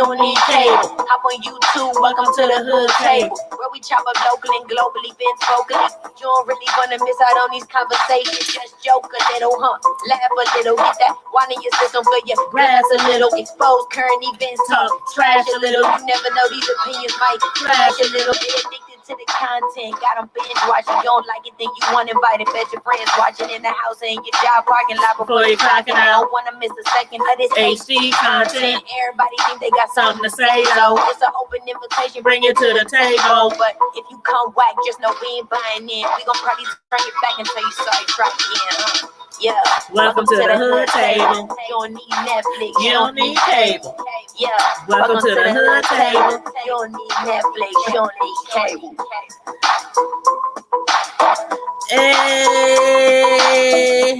don't need cable. Hop on YouTube, welcome to the hood table, where we chop up local and global events vocally. You don't really wanna miss out on these conversations. Just joke a little, laugh a little, get that wine in your system for your glass a little. Expose current events, talk trash a little. You never know, these opinions might flash a little. Get addicted to the content, got them binge watching. You don't like it, then you want invited. Bet your friends watching in the house and your job parking lot before you clocking out. Don't wanna miss a second of this HD content. Everybody think they got something to say, so it's an open invitation, bring it to the table. But if you come whack, just know we ain't buying in. We gon' probably turn it back until you start try again. Yeah, welcome to the hood table. You don't need Netflix, you don't need cable. Yeah, welcome to the hood table. You don't need Netflix, you don't need cable. Hey.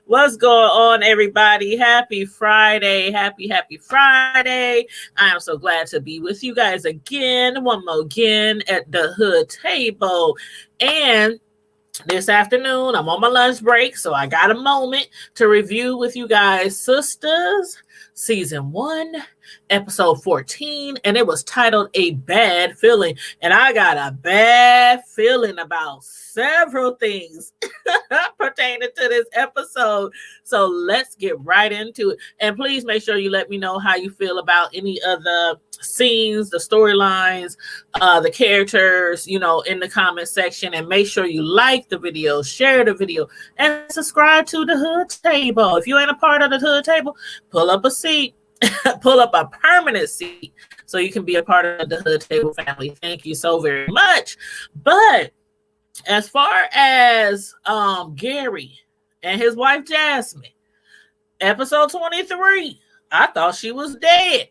What's going on, everybody? Happy Friday. Happy Friday. I am so glad to be with you guys again, one more again at the hood table. And this afternoon, I'm on my lunch break, so I got a moment to review with you guys Sistas, Season 1, Episode 14, and it was titled A Bad Feeling. And I got a bad feeling about several things pertaining to this episode. So let's get right into it. And please make sure you let me know how you feel about any of the scenes, the storylines, the characters, in the comment section. And make sure you like the video, share the video, and subscribe to the Hood Table. If you ain't a part of the Hood Table, pull up a seat. Pull up a permanent seat so you can be a part of the Hood Table family. Thank you so very much. But as far as Gary and his wife Jasmine, episode 23, I thought she was dead.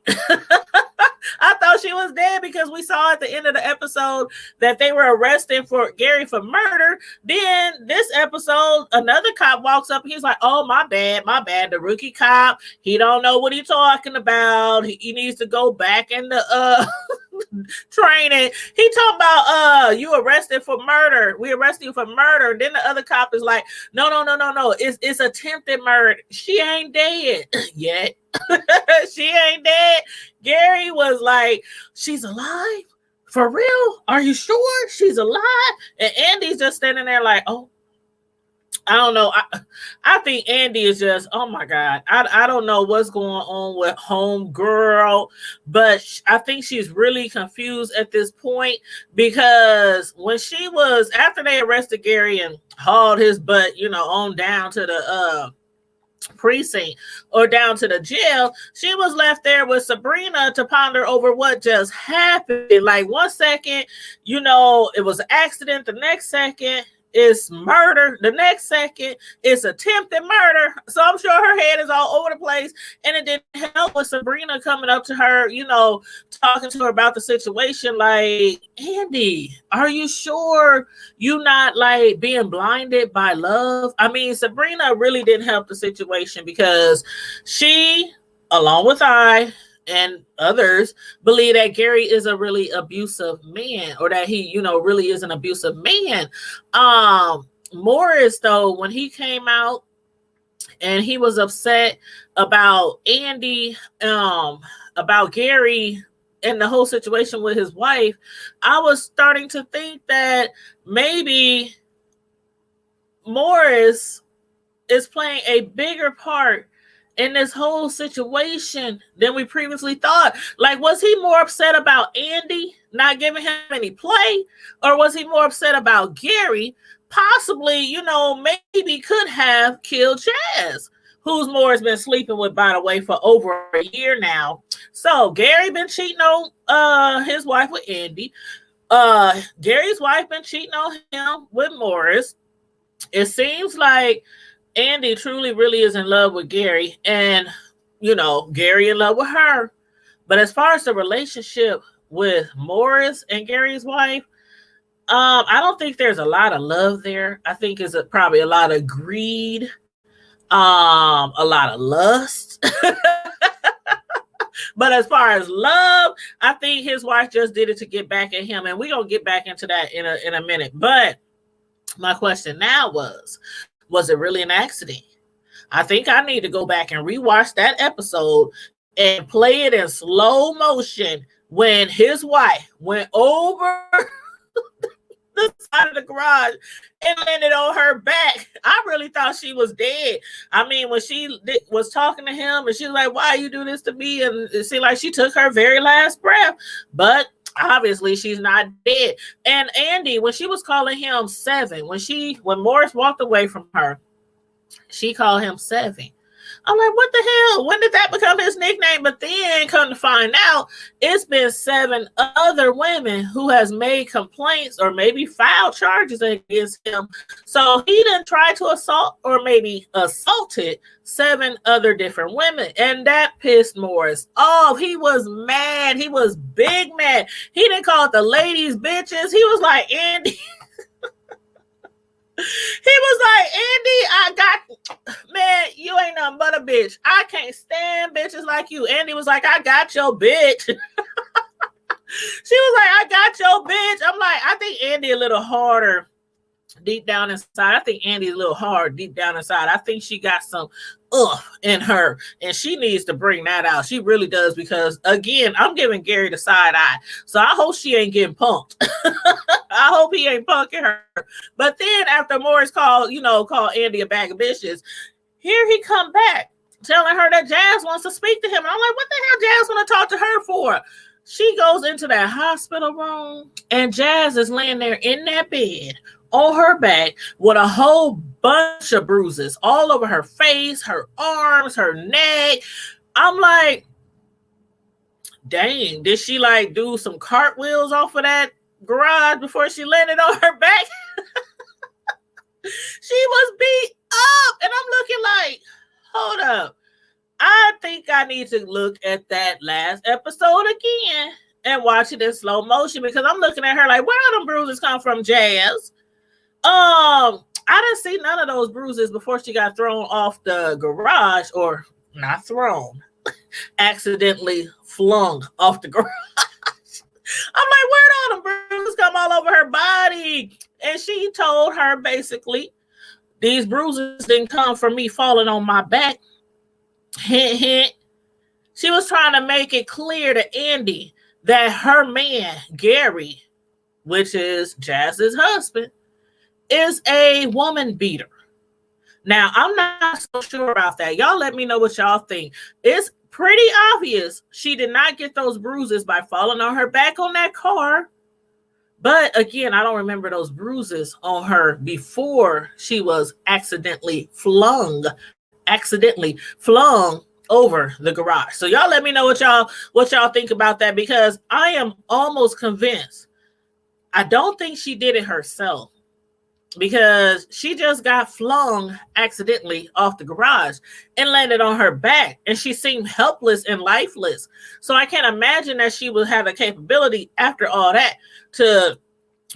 I thought she was dead because we saw at the end of the episode that they were arresting for Gary for murder. Then this episode, another cop walks up and he's like, "Oh, my bad. The rookie cop, he don't know what he's talking about. He needs to go back in the training. He talking about you arrested for murder. We arrested you for murder." Then the other cop is like, No. It's attempted murder. She ain't dead yet. She ain't dead. Gary was like, "She's alive? For real? Are you sure she's alive?" And Andy's just standing there like, "Oh, I don't know." I think Andy is just, oh my God. I don't know what's going on with homegirl, but I think she's really confused at this point, because when she was, after they arrested Gary and hauled his butt, on down to the precinct or down to the jail, she was left there with Sabrina to ponder over what just happened. Like, one second, it was an accident. The next second, it's murder. The next second, it's attempted murder. So I'm sure her head is all over the place. And it didn't help with Sabrina coming up to her, talking to her about the situation. Like, "Andy, are you sure you not like being blinded by love?" I mean, Sabrina really didn't help the situation, because she, along with I and others, believe that Gary is a really abusive man, or that he, really is an abusive man. Morris, though, when he came out and he was upset about Andy, about Gary and the whole situation with his wife, I was starting to think that maybe Morris is playing a bigger part in this whole situation than we previously thought. Like, was he more upset about Andy not giving him any play, or was he more upset about Gary possibly, maybe could have killed Chaz, who's Morris been sleeping with, by the way, for over a year now? So Gary been cheating on his wife with Andy. Gary's wife been cheating on him with Morris. It seems like Andy truly really is in love with Gary, and Gary in love with her. But as far as the relationship with Morris and Gary's wife, I don't think there's a lot of love there. I think it's probably a lot of greed, a lot of lust. But as far as love, I think his wife just did it to get back at him, and we're gonna get back into that in a minute. But my question now was it really an accident? I think I need to go back and rewatch that episode and play it in slow motion when his wife went over the side of the garage and landed on her back. I really thought she was dead. I mean, when she was talking to him and she was like, "Why you do this to me?" And it seemed like she took her very last breath, but obviously she's not dead. And Andy, when she was calling him Seven, when Morris walked away from her, she called him Seven. I'm like, what the hell? When did that become his nickname? But then come to find out, it's been 7 other women who has made complaints or maybe filed charges against him. So he didn't try to assault or maybe assaulted 7 other different women. And that pissed Morris off. He was mad. He was big mad. He didn't call it the ladies bitches. He was like, Andy. He was like, Andy, man, you ain't nothing but a bitch. I can't stand bitches like you. Andy was like, I got your bitch. She was like, I got your bitch. I'm like, I think Andy a little harder deep down inside. I think Andy's a little hard deep down inside. I think she got some in her, and she needs to bring that out. She really does, because again, I'm giving Gary the side eye. So I hope she ain't getting punked. I hope he ain't punking her. But then after Morris called Andy a bag of bitches, here he come back telling her that Jazz wants to speak to him. And I'm like, what the hell Jazz want to talk to her for? She goes into that hospital room and Jazz is laying there in that bed on her back with a whole bunch of bruises all over her face, her arms, her neck. I'm like, dang, did she like do some cartwheels off of that garage before she landed on her back? She was beat up, and I'm looking like, hold up. I think I need to look at that last episode again and watch it in slow motion, because I'm looking at her like, where are them bruises come from, Jazz? I didn't see none of those bruises before she got thrown off the garage, or not thrown, accidentally flung off the garage. I'm like, where'd all the bruises come all over her body? And she told her basically, these bruises didn't come from me falling on my back. Hint, hint. She was trying to make it clear to Andy that her man, Gary, which is Jazz's husband, is a woman beater. Now, I'm not so sure about that. Y'all let me know what y'all think. It's pretty obvious she did not get those bruises by falling on her back on that car. But again, I don't remember those bruises on her before she was accidentally flung over the garage. So y'all let me know what y'all think about that, because I am almost convinced. I don't think she did it herself, because she just got flung accidentally off the garage and landed on her back, and she seemed helpless and lifeless. So I can't imagine that she would have the capability after all that to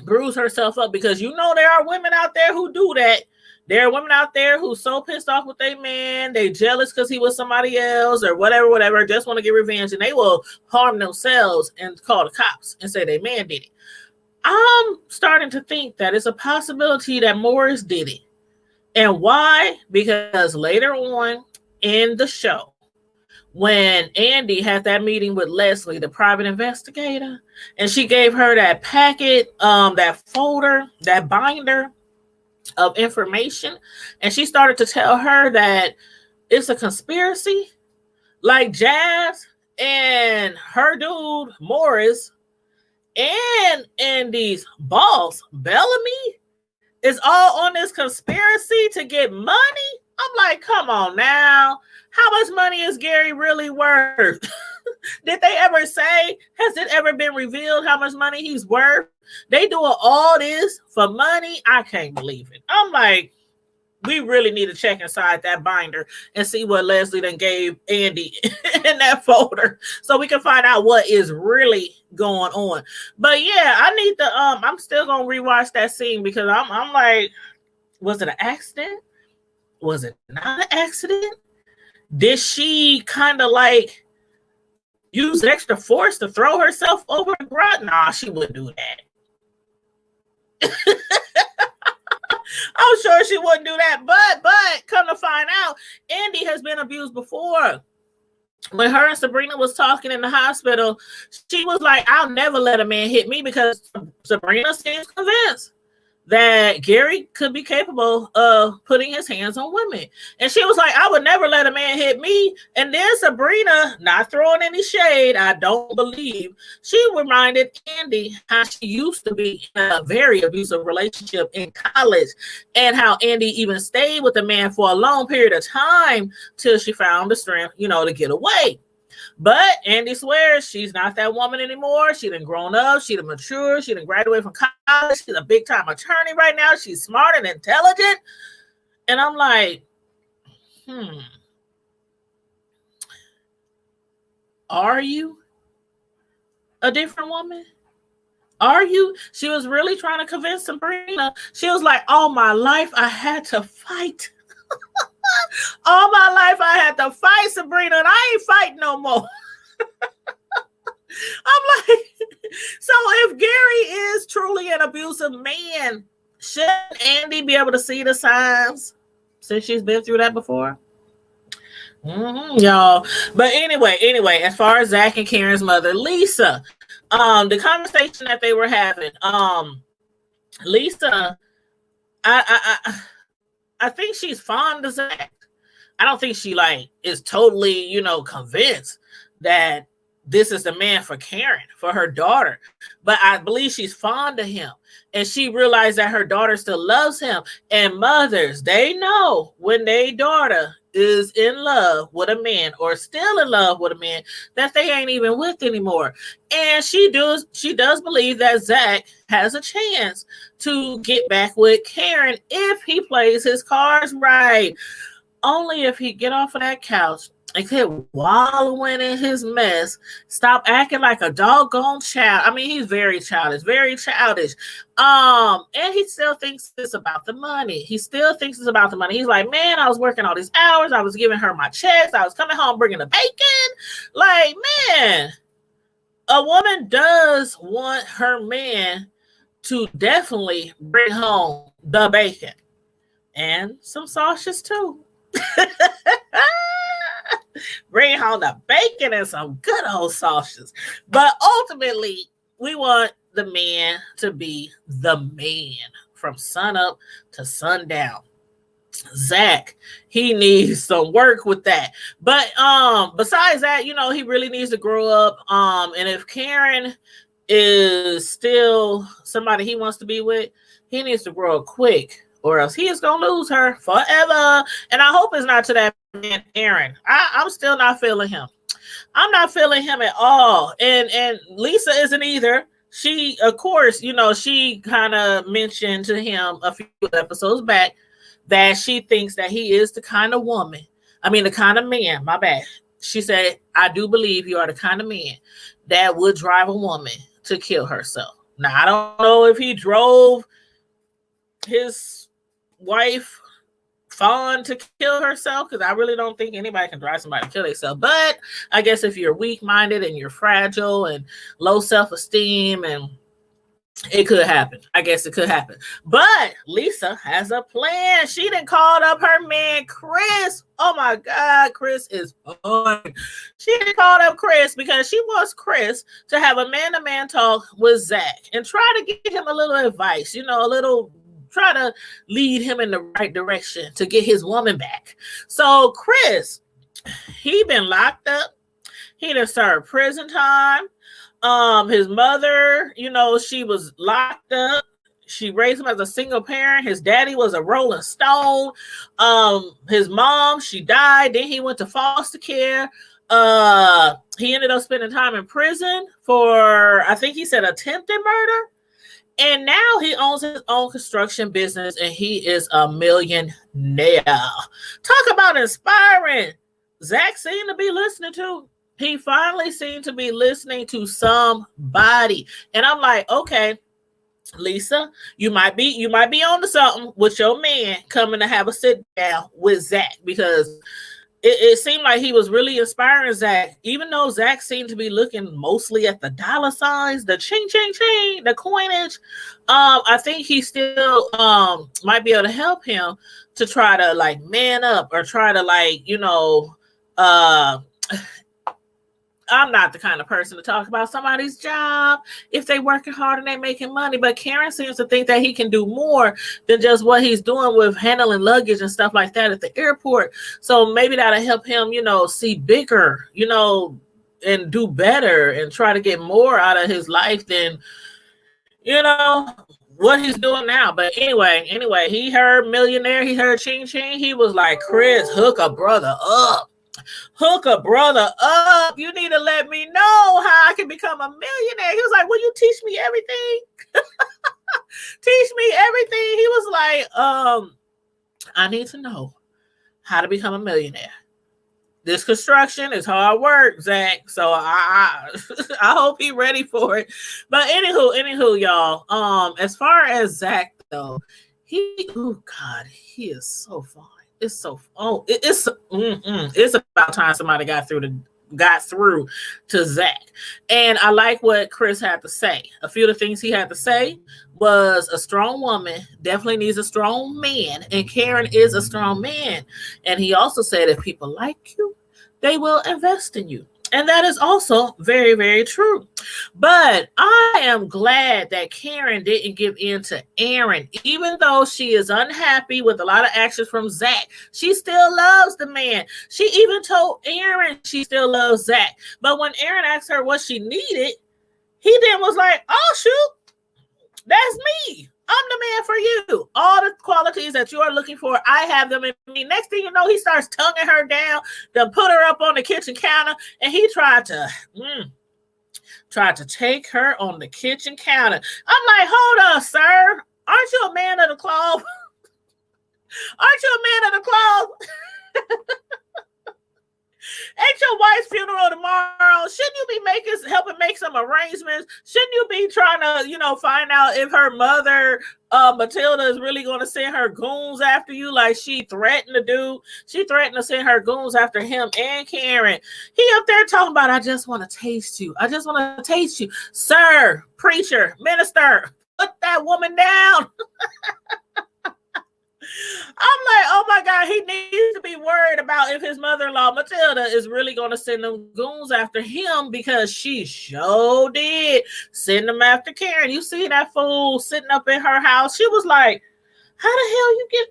bruise herself up, because there are women out there who do that. There are women out there who so pissed off with their man, they jealous because he was somebody else or whatever, just want to get revenge, and they will harm themselves and call the cops and say their man did it. I'm starting to think that it's a possibility that Morris did it. And why? Because later on in the show, when Andy had that meeting with Leslie, the private investigator, and she gave her that packet, that folder, that binder of information, and she started to tell her that it's a conspiracy, like Jazz and her dude Morris and Andy's boss Bellamy is all on this conspiracy to get money. I'm like, come on now. How much money is Gary really worth? Did they ever say, has it ever been revealed how much money he's worth? They doing all this for money? I can't believe it. I'm like, we really need to check inside that binder and see what Leslie then gave Andy in that folder, so we can find out what is really going on. But yeah, I need to, I'm still going to rewatch that scene, because I'm like, was it an accident? Was it not an accident? Did she kind of like use extra force to throw herself over the garage? Nah, she wouldn't do that. I'm sure she wouldn't do that. But come to find out, Andy has been abused before. When her and Sabrina was talking in the hospital, she was like, I'll never let a man hit me, because Sabrina seems convinced that Gary could be capable of putting his hands on women. And she was like, I would never let a man hit me. And then Sabrina, not throwing any shade, I don't believe, she reminded Andy how she used to be in a very abusive relationship in college, and how Andy even stayed with the man for a long period of time till she found the strength, to get away. But Andy swears she's not that woman anymore. She done grown up. She done matured. She done graduated from college. She's a big time attorney right now. She's smart and intelligent. And I'm like, are you a different woman? Are you? She was really trying to convince Sabrina. She was like, all my life I had to fight. All my life I had to fight, Sabrina, and I ain't fighting no more. I'm like, so if Gary is truly an abusive man, shouldn't Andy be able to see the signs, since she's been through that before? Y'all. But anyway, as far as Zach and Karen's mother, Lisa, the conversation that they were having, Lisa, I think she's fond of Zach. I don't think she is totally, convinced that this is the man for Karen, for her daughter. But I believe she's fond of him. And she realized that her daughter still loves him. And mothers, they know when their daughter is in love with a man, or still in love with a man that they ain't even with anymore. And she does believe that Zach has a chance to get back with Karen if he plays his cards right. Only if he get off of that couch and quit wallowing in his mess, stop acting like a doggone child. I mean, he's very childish. And he still thinks it's about the money. He's like, man, I was working all these hours. I was giving her my checks. I was coming home bringing the bacon. Like, man, a woman does want her man to definitely bring home the bacon and some sausages too. Bring home the bacon and some good old sausages. But ultimately, we want the man to be the man from sunup to sundown. Zach, he needs some work with that. But besides that, he really needs to grow up. And if Karen is still somebody he wants to be with, he needs to grow up quick, or else he is gonna lose her forever. And I hope it's not to that man, Aaron. I'm still not feeling him. I'm not feeling him at all. And Lisa isn't either. She, of course, she kind of mentioned to him a few episodes back that she thinks that he is the kind of man, my bad. She said, I do believe you are the kind of man that would drive a woman to kill herself. Now, I don't know if he drove his wife Fawn to kill herself, because I really don't think anybody can drive somebody to kill themselves. But I guess if you're weak-minded and you're fragile and low self-esteem, and it could happen. I guess it could happen. But Lisa has a plan. She done called up her man, Chris. Oh my God, Chris is fun. She done called up Chris because she wants Chris to have a man-to-man talk with Zach and try to give him a little advice, try to lead him in the right direction to get his woman back. So Chris, he been locked up. He done served prison time. His mother, she was locked up. She raised him as a single parent. His daddy was a Rolling Stone. His mom, she died. Then he went to foster care. He ended up spending time in prison for, I think he said, attempted murder. And now he owns his own construction business, and he is a millionaire. Talk about inspiring. Zach seemed to be listening to. He finally seemed to be listening to somebody. And I'm like, okay, Lisa, you might be on to something with your man coming to have a sit down with Zach, because it seemed like he was really inspiring Zach, even though Zach seemed to be looking mostly at the dollar signs, the ching ching ching, the coinage. I think he still might be able to help him to try to like man up or try to like, uh I'm not the kind of person to talk about somebody's job if they working hard and they making money, but Karen seems to think that he can do more than just what he's doing with handling luggage and stuff like that at the airport. So maybe that'll help him, see bigger, and do better and try to get more out of his life than, what he's doing now. But anyway, he heard millionaire, he heard ching ching. He was like, Chris, hook a brother up. Hook a brother up. You need to let me know how I can become a millionaire. He was like, will you teach me everything? Teach me everything. He was like, I need to know how to become a millionaire. This construction is hard work, Zach. So I hope he's ready for it. But anywho, y'all. As far as Zach though, he is so fine. It's so it's about time somebody got through to Zach. And I like what Chris had to say. A few of the things he had to say was a strong woman definitely needs a strong man, and Karen is a strong man. And he also said if people like you, they will invest in you. And that is also very, very true. But I am glad that Karen didn't give in to Aaron. Even though she is unhappy with a lot of actions from Zach, she still loves the man. She even told Aaron she still loves Zach. But when Aaron asked her what she needed, he then was like, oh, shoot, that's me. I'm the man for you. All the qualities that you are looking for, I have them in me. Next thing you know, he starts tonguing her down, then put her up on the kitchen counter, and he tried to take her on the kitchen counter. I'm like, hold up, sir. Aren't you a man of the cloth? Aren't you a man of the cloth? Ain't your wife's funeral tomorrow? Shouldn't you be helping make some arrangements? Shouldn't you be trying to, find out if her mother, Matilda, is really going to send her goons after you like she threatened to do? She threatened to send her goons after him and Karen. He up there talking about, I just want to taste you. I just want to taste you. Sir, preacher, minister, put that woman down. I'm like, oh my God, he needs to be worried about if his mother-in-law, Matilda, is really going to send them goons after him, because she sure did send them after Karen. You see that fool sitting up in her house? She was like, how the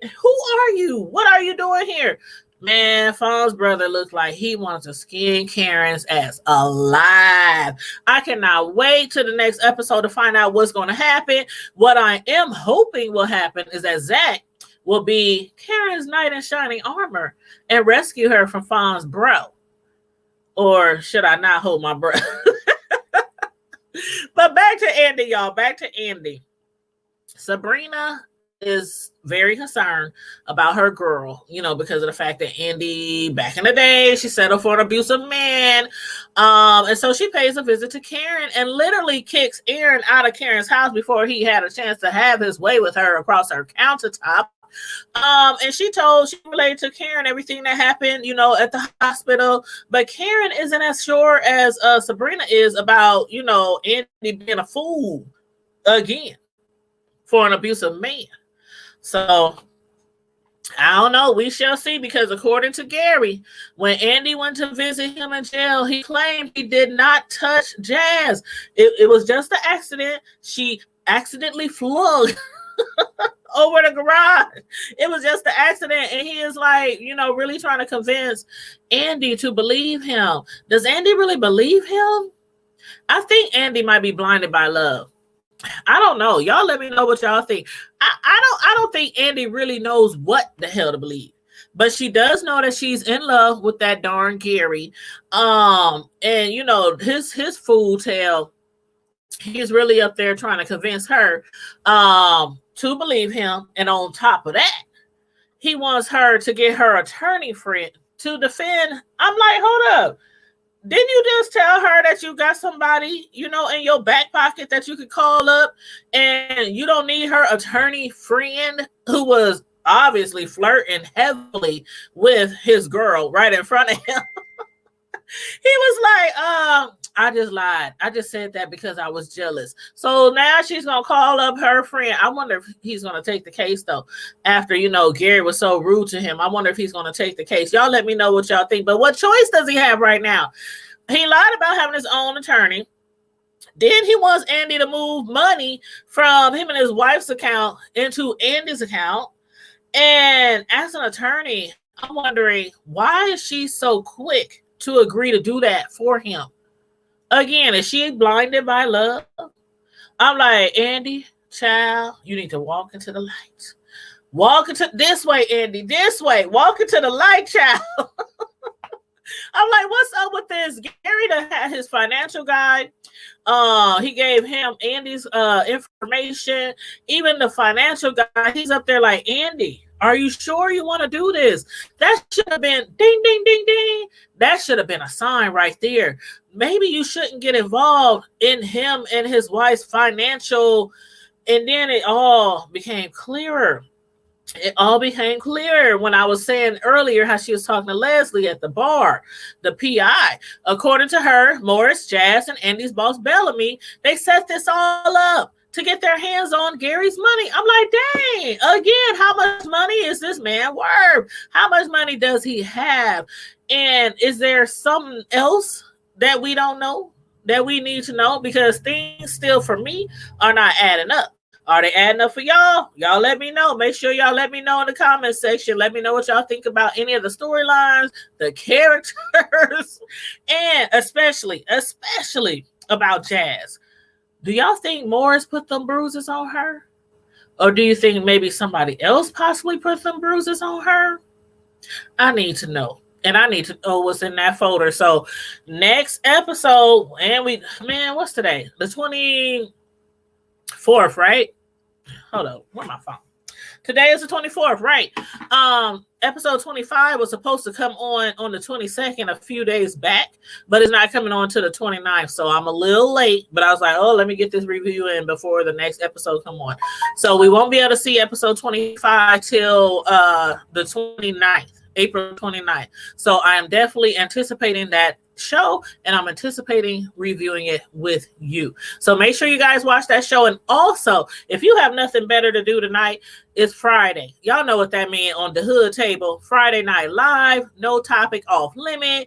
hell who are you? What are you doing here? Man, Fawn's brother looked like he wants to skin Karen's ass alive. I cannot wait till the next episode to find out what's going to happen. What I am hoping will happen is that Zach will be Karen's knight in shining armor and rescue her from Fawn's bro. Or should I not hold my breath? But back to Andy, y'all. Back to Andy. Sabrina is very concerned about her girl, because of the fact that Andy, back in the day, she settled for an abusive man. And so she pays a visit to Karen and literally kicks Aaron out of Karen's house before he had a chance to have his way with her across her countertop. And she relayed to Karen everything that happened, at the hospital. But Karen isn't as sure as Sabrina is about, Andy being a fool again for an abusive man. So I don't know. We shall see, because according to Gary, when Andy went to visit him in jail, he claimed he did not touch Jazz. It was just an accident. She accidentally flung over the garage. It was just an accident. And he is like, really trying to convince Andy to believe him. Does Andy really believe him? I think Andy might be blinded by love. I don't know. Y'all let me know what y'all think. I don't think Andy really knows what the hell to believe. But she does know that she's in love with that darn Gary. And his fool tale, he's really up there trying to convince her to believe him. And on top of that, he wants her to get her attorney friend to defend. I'm like, hold up. Didn't you just tell her that you got somebody, in your back pocket that you could call up, and you don't need her attorney friend who was obviously flirting heavily with his girl right in front of him. He was like, I just lied. I just said that because I was jealous. So now she's gonna call up her friend. I wonder if he's gonna take the case though. After Gary was so rude to him, I wonder if he's gonna take the case. Y'all let me know what y'all think. But what choice does he have right now? He lied about having his own attorney. Then he wants Andy to move money from him and his wife's account into Andy's account. And as an attorney, I'm wondering, why is she so quick to agree to do that for him? Again, is she blinded by love? I'm like, Andy, child, you need to walk into the light. Walk into this way, Andy, this way. Walk into the light, child. I'm like, what's up with this? Gary done had his financial guide. He gave him Andy's information. Even the financial guy, he's up there like, Andy, are you sure you want to do this? That should have been ding, ding, ding, ding. That should have been a sign right there. Maybe you shouldn't get involved in him and his wife's financial. And then it all became clearer. It all became clear when I was saying earlier how she was talking to Leslie at the bar, the PI. According to her, Morris, Jazz, and Andy's boss, Bellamy, they set this all up to get their hands on Gary's money. I'm like, dang, again, how much money is this man worth? How much money does he have? And is there something else that we don't know, that we need to know? Because things still, for me, are not adding up. Are they adding up for y'all? Y'all let me know. Make sure y'all let me know in the comment section. Let me know what y'all think about any of the storylines, the characters, and especially about Jazz. Do y'all think Morris put them bruises on her? Or do you think maybe somebody else possibly put them bruises on her? I need to know. And I need to know what's in that folder. So next episode, and what's today? The 24th, right? Hold on, where's my phone? Today is the 24th, right? Episode 25 was supposed to come on the 22nd, a few days back, but it's not coming on to the 29th. So I'm a little late, but I was like, let me get this review in before the next episode come on. So we won't be able to see episode 25 till the 29th, April 29th. So I am definitely anticipating that show, and I'm anticipating reviewing it with you. So make sure you guys watch that show. And also, if you have nothing better to do tonight, it's Friday. Y'all know what that means on the Hood Table. Friday Night Live, no topic off limit,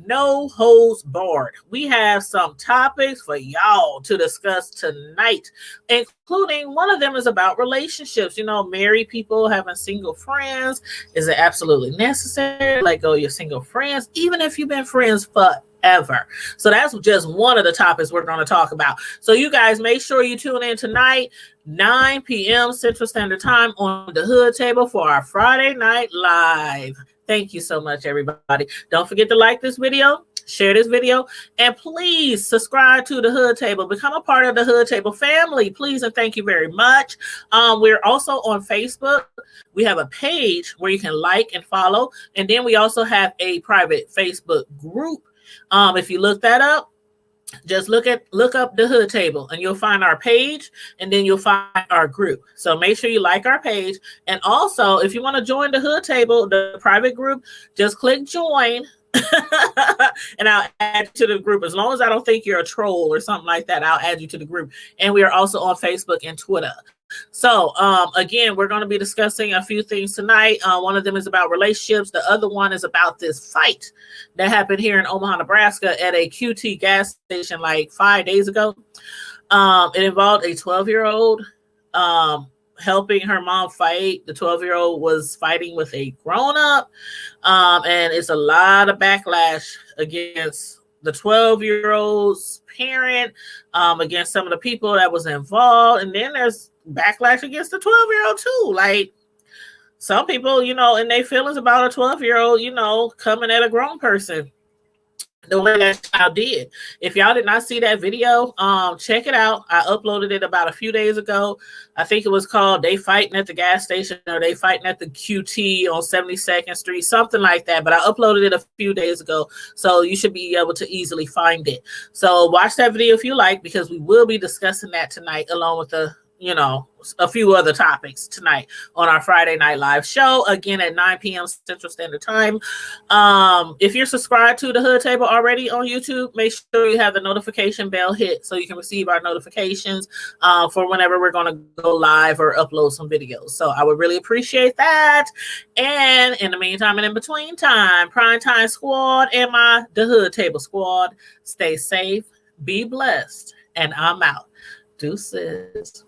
no holds barred. We have some topics for y'all to discuss tonight, including one of them is about relationships. Married people having single friends. Is it absolutely necessary to let go of your single friends, even if you've been friends forever? So that's just one of the topics we're going to talk about. So you guys make sure you tune in tonight, 9 p.m. Central Standard Time on the Hood Table for our Friday Night Live. Thank you so much, everybody. Don't forget to like this video, share this video, and please subscribe to the Hood Table. Become a part of the Hood Table family, please, and thank you very much. We're also on Facebook. We have a page where you can like and follow, and then we also have a private Facebook group. If you look that up, just look up the Hood Table and you'll find our page, and then you'll find our group. So make sure you like our page. And also, if you want to join the Hood Table, the private group, just click join and I'll add you to the group. As long as I don't think you're a troll or something like that, I'll add you to the group. And we are also on Facebook and Twitter. So again, we're going to be discussing a few things tonight. One of them is about relationships. The other one is about this fight that happened here in Omaha, Nebraska at a QT gas station like 5 days ago. It involved a 12-year-old helping her mom fight. The 12-year-old was fighting with a grown-up, and it's a lot of backlash against the 12-year-old's parent, against some of the people that was involved. And then there's backlash against the 12-year-old too. Like, some people, in their feelings about a 12-year-old, coming at a grown person the way that child did. If y'all did not see that video, check it out. I uploaded it about a few days ago. I think it was called They Fighting at the Gas Station, or They Fighting at the QT on 72nd Street, something like that. But I uploaded it a few days ago, so you should be able to easily find it. So watch that video if you like, because we will be discussing that tonight, along with the you know, a few other topics tonight on our Friday Night Live show, again at 9 p.m. Central Standard Time. If you're subscribed to the Hood Table already on YouTube, make sure you have the notification bell hit so you can receive our notifications for whenever we're going to go live or upload some videos. So I would really appreciate that. And in the meantime and in between time, Prime Time Squad and the Hood Table Squad, stay safe, be blessed, and I'm out. Deuces.